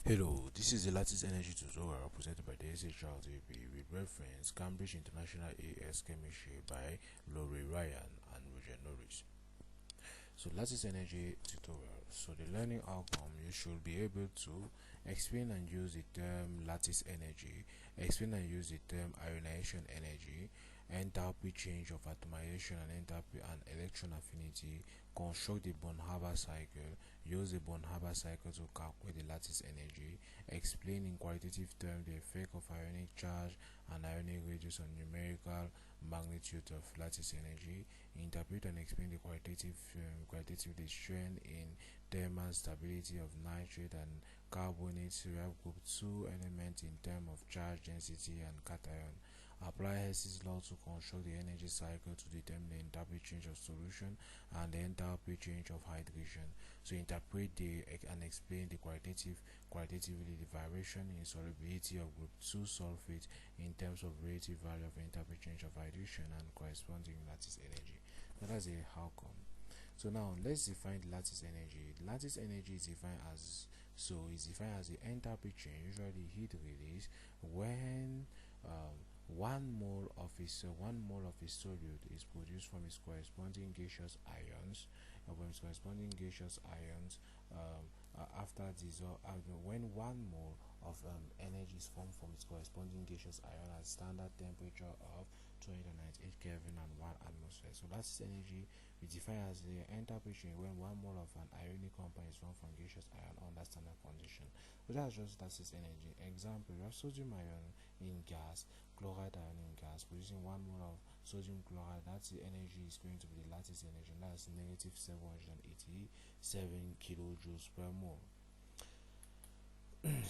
Hello, this is the Lattice Energy tutorial presented by the SHRTP with reference Cambridge International AS Chemistry by Laurie Ryan and Roger Norris. So Lattice Energy tutorial. So the learning outcome, you should be able to explain and use the term lattice energy, explain and use the term ionization energy, enthalpy change of atomization and enthalpy and electron affinity, construct the Born-Haber cycle, use the Born-Haber cycle to calculate the lattice energy, explain in qualitative terms the effect of ionic charge and ionic radius on numerical magnitude of lattice energy, interpret and explain the qualitative strength in thermal stability of nitrate and carbonates. We have group 2 elements in terms of charge density and cation. Apply Hess's law to construct the energy cycle to determine the enthalpy change of solution and the enthalpy change of hydration. So interpret and explain the qualitatively the variation in solubility of group 2 sulfate in terms of relative value of enthalpy change of hydration and corresponding lattice energy. So that's the outcome. So now let's define the lattice energy. Lattice energy is defined as the enthalpy change, usually heat release, when 1 mole of a solute is produced from its corresponding gaseous ions, after when 1 mole of energy is formed from its corresponding gaseous ion at standard temperature of 298 Kelvin and 1 atmosphere. So lattice energy we define as the enthalpy change when 1 mole of an ionic compound is formed from gaseous ion under standard condition. So that's just lattice energy. Example: you have sodium ion in gas, chloride ion in gas, producing 1 mole of sodium chloride. That's the energy is going to be the lattice energy, and that's negative 787 kilojoules per mole.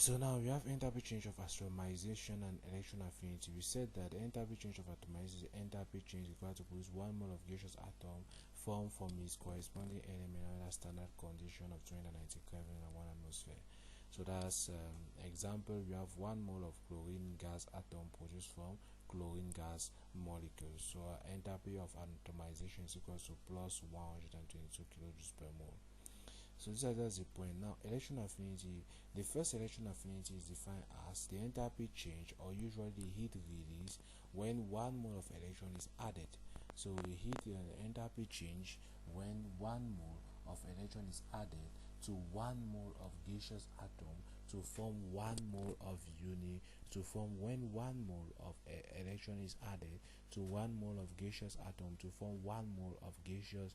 So now we have enthalpy change of atomization and electron affinity. We said that the enthalpy change of atomization is the enthalpy change required to produce 1 mole of gaseous atom formed from its corresponding element under standard condition of 290 Kelvin and 1 atmosphere. So that's example: we have 1 mole of chlorine gas atom produced from chlorine gas molecules. So enthalpy of atomization is equal to plus 122 kilojoules per mole. So that's the point. Now electron affinity, the first electron affinity is defined as the enthalpy change, or usually heat release, when 1 mole of electron is added. So the enthalpy change when 1 mole of electron is added to 1 mole of gaseous atom to form 1 mole of when 1 mole of electron is added to 1 mole of gaseous atom to form 1 mole of gaseous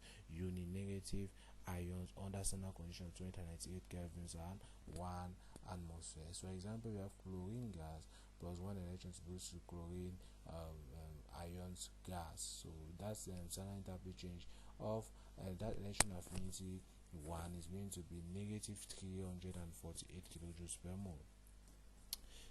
negative ions under standard condition of 298 kelvins and 1 atmosphere. So example: we have chlorine gas plus 1 electron to produce chlorine ions gas. So that's the standard enthalpy change of that electron affinity 1 is going to be negative 348 kilojoules per mole.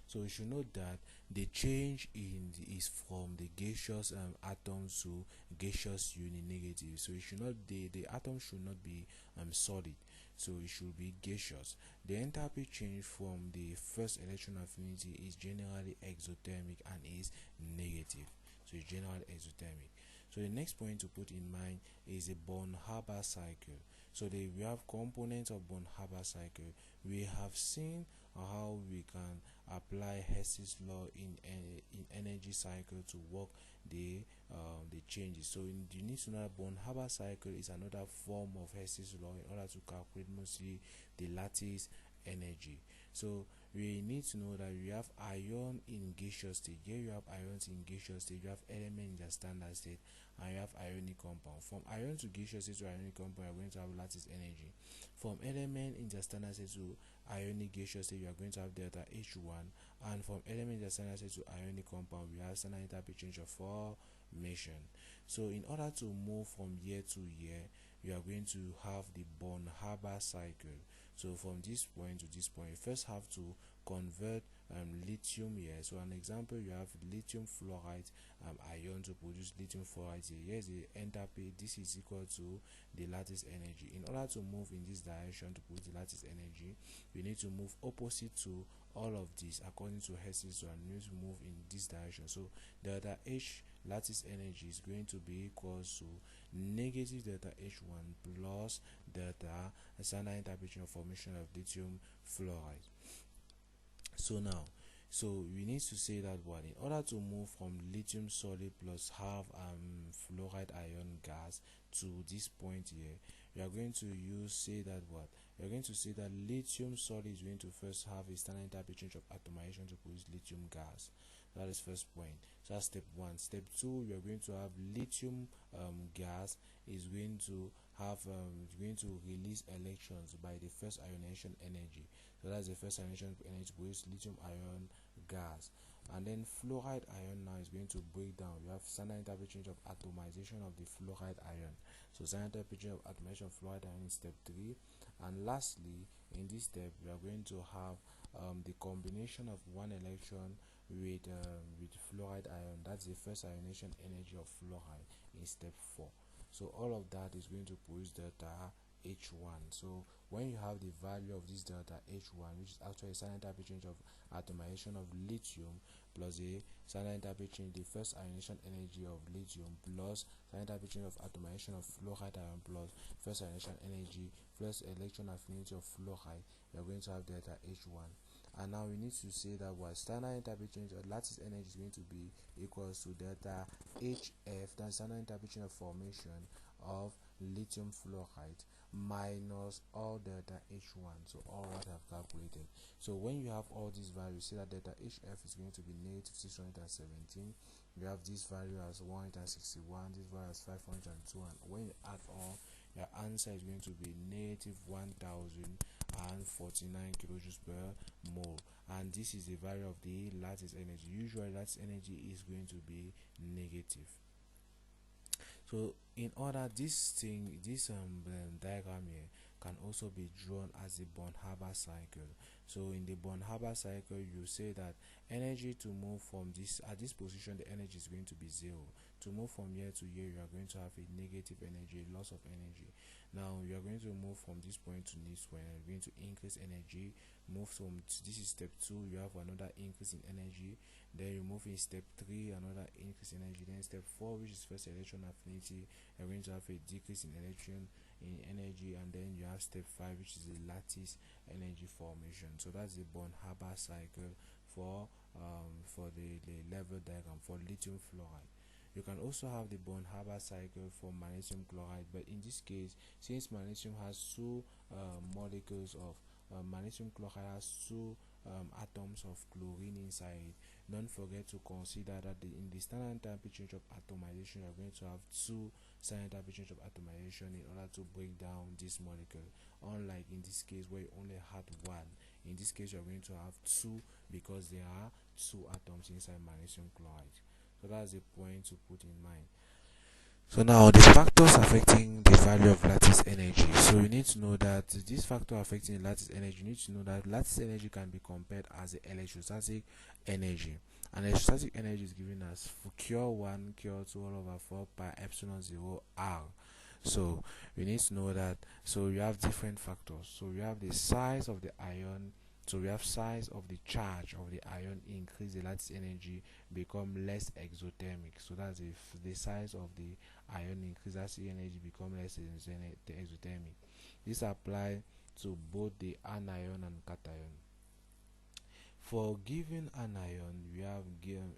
So you should note that the change is from the gaseous atom to gaseous negative. So it should not the atom should not be solid. So it should be gaseous. The enthalpy change from the first electron affinity is generally exothermic and is negative. So it's generally exothermic. So the next point to put in mind is the Born-Haber cycle. So we have components of Born-Haber cycle. We have seen how we can apply Hess's law in energy cycle to work the changes. So you need to know that Born-Haber cycle is another form of Hess's law in order to calculate mostly the lattice energy. So we need to know that we have ion in gaseous state. Here you have ions in gaseous state, you have element in the standard state, and you have ionic compound. From ion to gaseous state to ionic compound, you are going to have lattice energy. From element in the standard state to ionic gaseous state, you are going to have delta H1, and from element in the standard state to ionic compound, we have standard enthalpy change of formation. So in order to move from year to year, you are going to have the Born-Haber cycle. So from this point to this point, you first have to convert lithium here. So an example: you have lithium fluoride ion to produce lithium fluoride here. Here's the enthalpy. This is equal to the lattice energy. In order to move in this direction to produce the lattice energy, we need to move opposite to all of this according to Hess's law. We need to move in this direction. So delta H lattice energy is going to be equal to negative delta H1 plus delta standard enthalpy of formation of lithium fluoride. So now, so we need to say that what, in order to move from lithium solid plus half fluoride ion gas to this point here, we are going to say that what, we are going to say that lithium solid is going to first have a standard enthalpy change of atomization to produce lithium gas. That is first point. So that's step one. Step two, we are going to have lithium gas is going to have going to release electrons by the first ionization energy. So that's the first ionization energy to produce lithium ion gas. And then fluoride ion now is going to break down. You have standard enthalpy change of atomization of the fluoride ion. So standard enthalpy change of atomization of fluoride ion is step 3. And lastly, in this step, we are going to have the combination of one electron with fluoride ion. That's the first ionization energy of fluoride in step 4. So all of that is going to produce delta H1. So when you have the value of this delta H1, which is actually a standard enthalpy change of atomization of lithium plus a standard enthalpy change, the first ionization energy of lithium plus standard enthalpy change of atomization of fluoride ion plus first ionization energy plus electron affinity of fluoride, we are going to have delta H1. And now we need to say that what standard enthalpy change of lattice energy is going to be equals to delta HF, that's standard enthalpy change of formation of lithium fluoride minus all delta H1, so all what I've calculated. So when you have all these values, say that delta HF is going to be negative 617. You have this value as 161, this value as 502, and when you add all, your answer is going to be negative 1049 kilojoules per mole, and this is the value of the lattice energy. Usually lattice energy is going to be negative. So in order, this diagram here can also be drawn as a Born-Haber cycle. So in the Born-Haber cycle, you say that energy to move from this, at this position, the energy is going to be 0. To move from here to here, you are going to have a negative energy, loss of energy. Now you are going to move from this point to this point, and you're going to increase energy. Move from this is step 2, you have another increase in energy. Then you move in step 3, another increase in energy. Then step 4, which is first electron affinity, you're going to have a decrease in electron in energy. And then you have step 5, which is the lattice energy formation. So that's the Born-Haber cycle for the level diagram for lithium fluoride. You can also have the Born-Haber cycle for magnesium chloride, but in this case, since magnesium has two molecules of magnesium chloride has two atoms of chlorine inside, don't forget to consider that in the standard enthalpy change of atomization, you are going to have two standard enthalpy change of atomization in order to break down this molecule. Unlike in this case where you only had one, in this case you are going to have two because there are two atoms inside magnesium chloride. So that's a point to put in mind. So now the factors affecting the value of lattice energy. So you need to know that this factor affecting the lattice energy, you need to know that lattice energy can be compared as the electrostatic energy. And electrostatic energy is given as Q1 Q2 all over 4 pi epsilon 0 R. So we need to know that, so you have different factors. So you have the size of the ion. So we have size of the charge of the ion increase the lattice energy, become less exothermic. So that's if the size of the ion increase, that's the energy become less exothermic. This applies to both the anion and cation. For given anion, we have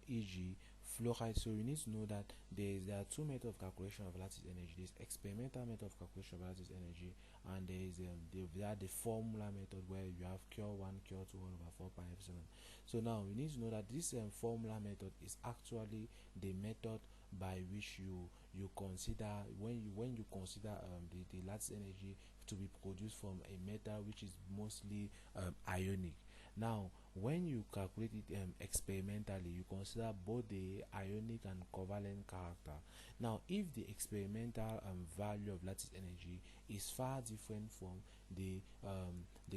e.g. fluoride. So we need to know that there are two methods of calculation of lattice energy. There's experimental method of calculation of lattice energy, and there is the formula method where you have Q1 Q2 all over 4 pi epsilon. So now we need to know that this formula method is actually the method by which you consider when you consider the lattice energy to be produced from a metal which is mostly ionic. Now when you calculate it experimentally, you consider both the ionic and covalent character. Now if the experimental value of lattice energy is far different from the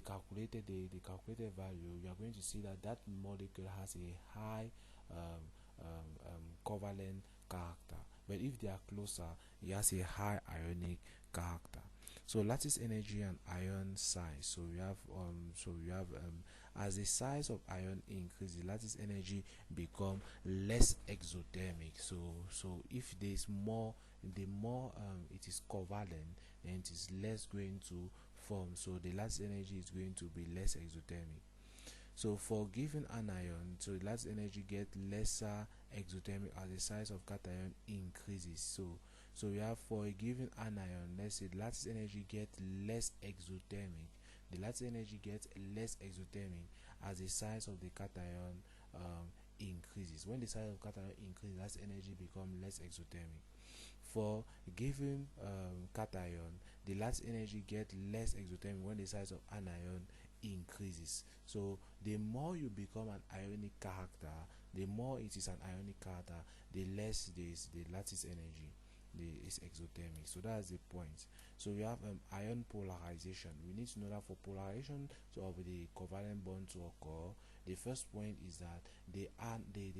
calculated value, you are going to see that molecule has a high covalent character, but if they are closer, it has a high ionic character. So lattice energy and ion size. So we have as the size of ion increase, the lattice energy become less exothermic. So if there is more, the more it is covalent, then it is less going to form. So the lattice energy is going to be less exothermic. So for given anion, so the lattice energy get lesser exothermic as the size of cation increases. So we have, for a given anion, let's say the lattice energy get less exothermic. The lattice energy gets less exothermic as the size of the cation increases. When the size of cation increases, lattice energy become less exothermic. For given cation, the lattice energy get less exothermic when the size of anion increases. So the more you become an ionic character, the more it is an ionic character, the less this the lattice energy is exothermic. So that's the point. So we have ion polarization. We need to know that for polarization of the covalent bond to occur, the first point is that the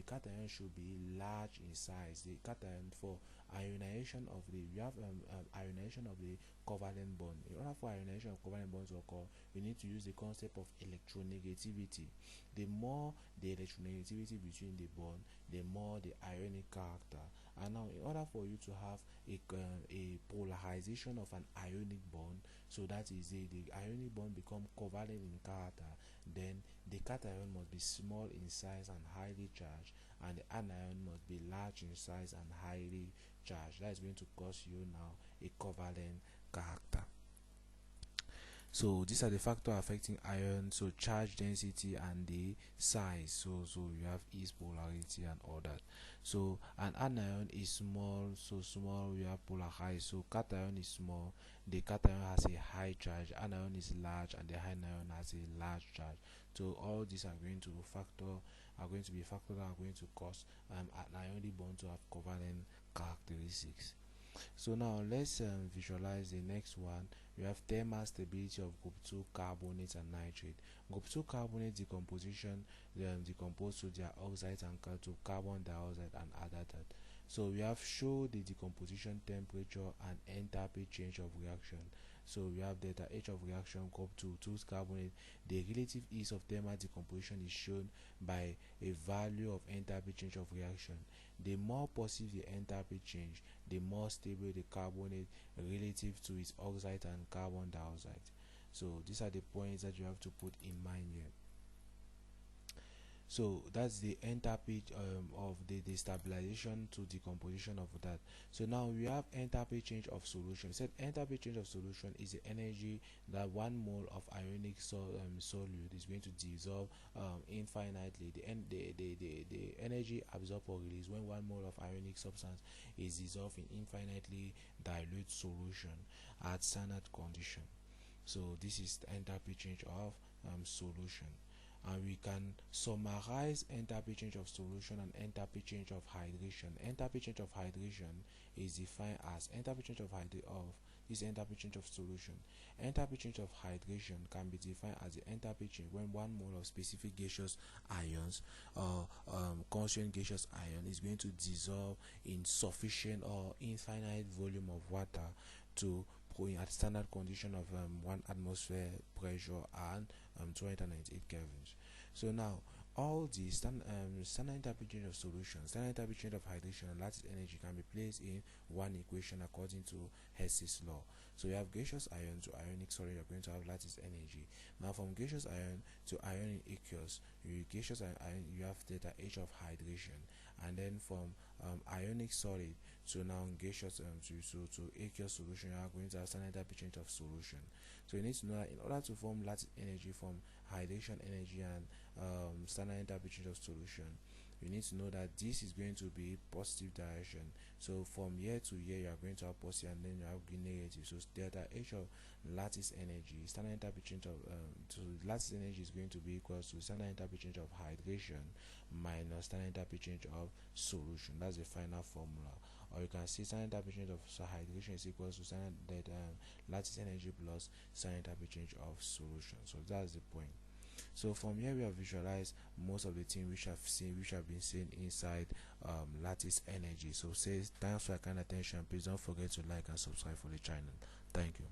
cation should be large in size. The cation, for ionization of the, we have ionization of the covalent bond. In order for ionization of covalent bonds to occur, we need to use the concept of electronegativity. The more the electronegativity between the bond, the more the ionic character. And now, in order for you to have a polarization of an ionic bond, so that is the ionic bond become covalent in character, then the cation must be small in size and highly charged, and the anion must be large in size and highly charged. That is going to cause you now a covalent character. So these are the factors affecting ion, so charge density and the size. So you have its polarity and all that. So an anion is small, so small we have polarized. So cation is small, the cation has a high charge, anion is large, and the anion has a large charge. So all these are going to be factors that are going to cause an ionic bond to have covalent characteristics. So now let's visualize the next one. We have thermal stability of group 2 carbonate and nitrate. Group 2 carbonate decomposition, decompose to their oxides and to carbon dioxide and other that. So we have show the decomposition temperature and enthalpy change of reaction. So we have delta H of reaction group 2 carbonate. The relative ease of thermal decomposition is shown by a value of enthalpy change of reaction. The more positive the enthalpy change, the more stable the carbonate relative to its oxide and carbon dioxide. So these are the points that you have to put in mind here. So that's the enthalpy of the stabilization to decomposition of that. So now we have enthalpy change of solution. Said enthalpy change of solution is the energy that 1 mole of ionic solute is going to dissolve infinitely. The energy absorbed or released when 1 mole of ionic substance is dissolved in infinitely dilute solution at standard condition. So this is the enthalpy change of solution. And we can summarize enthalpy change of solution and enthalpy change of hydration. Enthalpy change of hydration is defined as enthalpy change of this enthalpy change of solution. Enthalpy change of hydration can be defined as the enthalpy change when 1 mole of specific gaseous ions or constant gaseous ion is going to dissolve in sufficient or infinite volume of water to at standard condition of 1 atmosphere pressure and 298 kelvins. So now all the standard enthalpy change of solution, standard enthalpy change of hydration, and lattice energy can be placed in one equation according to Hess's law. So you have gaseous ion to ionic solid, you're going to have lattice energy. Now from gaseous ion to ionic aqueous, gaseous ion, you have delta H of hydration, and then from ionic solid to now gaseous to aqueous solution, you are going to have standard enthalpy change of solution. So you need to know that in order to form lattice energy from hydration energy and standard enthalpy change of solution, you need to know that this is going to be positive direction. So from year to year, you are going to have positive and then you have negative. So delta H of lattice energy, standard enthalpy change of so lattice energy is going to be equal to standard enthalpy change of hydration minus standard enthalpy change of solution. That's the final formula. Or you can see standard enthalpy change of hydration is equal to standard lattice energy plus standard enthalpy change of solution. So that's the point. So from here we have visualized most of the things which have been seen inside lattice energy. So thanks for your kind attention. Please don't forget to like and subscribe for the channel. Thank you.